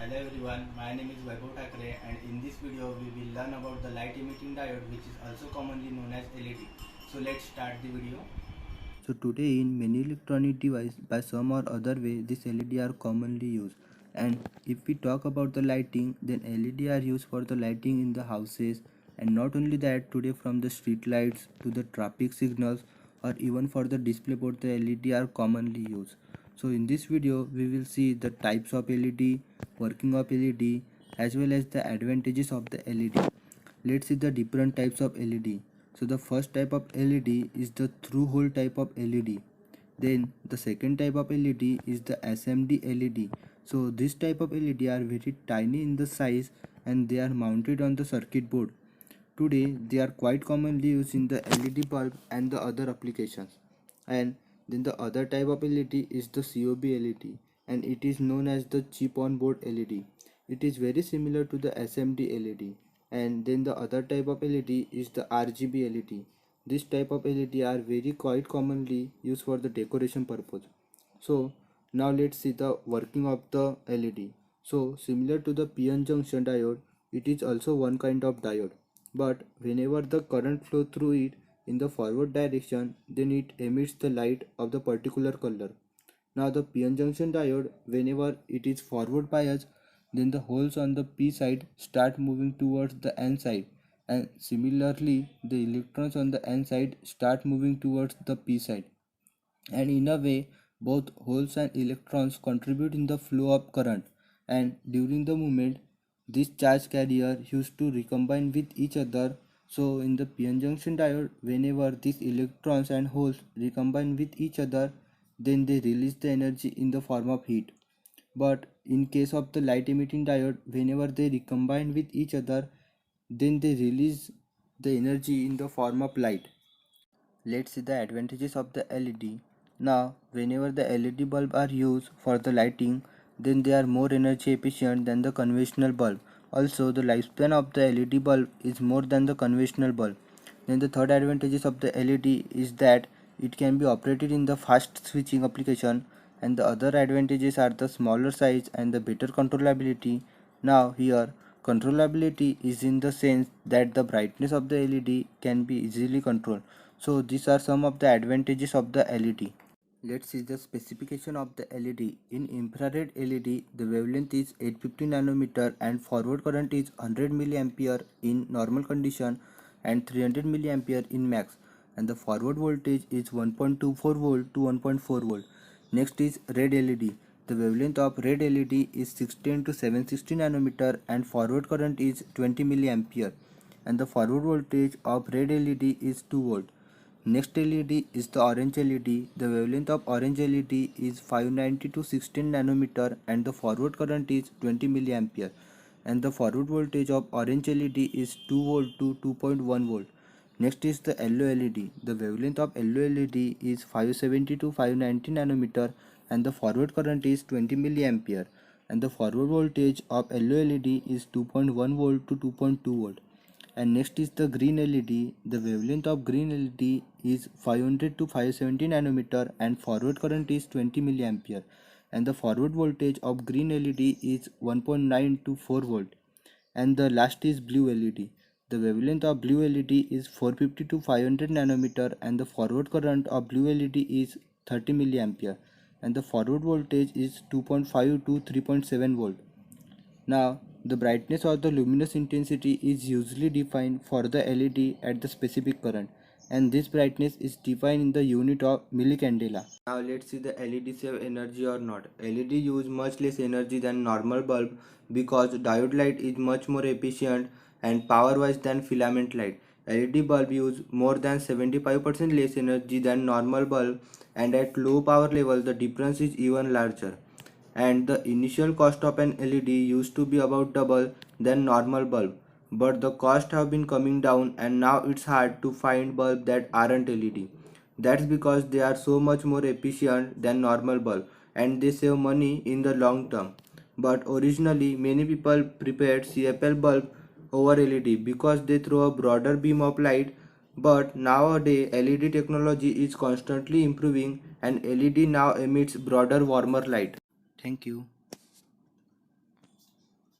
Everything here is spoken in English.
Hello everyone, my name is Vaibhav Thakare and in this video we will learn about the light emitting diode, which is also commonly known as LED. So let's start the video. So today in many electronic devices by some or other way this LED are commonly used, and if we talk about the lighting, then LED are used for the lighting in the houses, and not only that, today from the street lights to the traffic signals or even for the display board, the LED are commonly used. So in this video we will see the types of LED, working of LED, as well as the advantages of the LED. Let's see the different types of LED. So the first type of LED is the through hole type of LED. Then the second type of LED is the SMD LED. So this type of LED are very tiny in the size and they are mounted on the circuit board. Today they are quite commonly used in the LED bulb and the other applications. And then the other type of LED is the COB LED, and it is known as the chip on board LED. It is very similar to the SMD LED. And then the other type of LED is the RGB LED. This type of LED are very quite commonly used for the decoration purpose. So now let's see the working of the LED. So similar to the PN junction diode, it is also one kind of diode, but whenever the current flow through it in the forward direction, then it emits the light of the particular color. Now the PN junction diode, whenever it is forward biased, then the holes on the P side start moving towards the N side, and similarly the electrons on the N side start moving towards the P side, and in a way both holes and electrons contribute in the flow of current, and during the movement this charge carrier used to recombine with each other. So in the PN junction diode, whenever these electrons and holes recombine with each other, then they release the energy in the form of heat. But in case of the light emitting diode, whenever they recombine with each other, then they release the energy in the form of light. Let's see the advantages of the LED. Now, whenever the LED bulb are used for the lighting, then they are more energy efficient than the conventional bulb. Also, the lifespan of the LED bulb is more than the conventional bulb. Then the third advantages of the LED is that it can be operated in the fast switching application, and the other advantages are the smaller size and the better controllability. Now here controllability is in the sense that the brightness of the LED can be easily controlled. So these are some of the advantages of the LED. Let's see the specification of the LED. In infrared LED, the wavelength is 850 nanometer and forward current is 100 milliampere in normal condition and 300 milliampere in max, and the forward voltage is 1.24 volt to 1.4 volt. Next is red LED. The wavelength of red LED is 16 to 760 nanometer and forward current is 20 milliampere, and the forward voltage of red LED is 2 volt. Next LED is the orange LED. The wavelength of orange LED is 590 to 16 nanometer and the forward current is 20 milliampere, and the forward voltage of orange LED is 2 volt to 2.1 volt. Next is the yellow LED. The wavelength of yellow LED is 570 to 590 nanometer and the forward current is 20 milliampere, and the forward voltage of yellow LED is 2.1 volt to 2.2 volt. And next is the green LED. The wavelength of green LED is 500 to 570 nanometer and forward current is 20 milliampere, and the forward voltage of green LED is 1.9 to 4 volt. And the last is blue LED. The wavelength of blue LED is 450 to 500 nanometer and the forward current of blue LED is 30 milliampere, and the forward voltage is 2.5 to 3.7 volt. Now, the brightness or the luminous intensity is usually defined for the LED at the specific current, and this brightness is defined in the unit of millicandela. Now let's see the LED save energy or not. LED use much less energy than normal bulb because diode light is much more efficient and power wise than filament light. LED bulb use more than 75% less energy than normal bulb, and at low power level the difference is even larger, and the initial cost of an LED used to be about double than normal bulb, but the cost have been coming down and now it's hard to find bulb that aren't LED. That's because they are so much more efficient than normal bulb and they save money in the long term. But originally many people prepared CFL bulb over LED because they throw a broader beam of light, but nowadays LED technology is constantly improving and LED now emits broader warmer light. Thank you.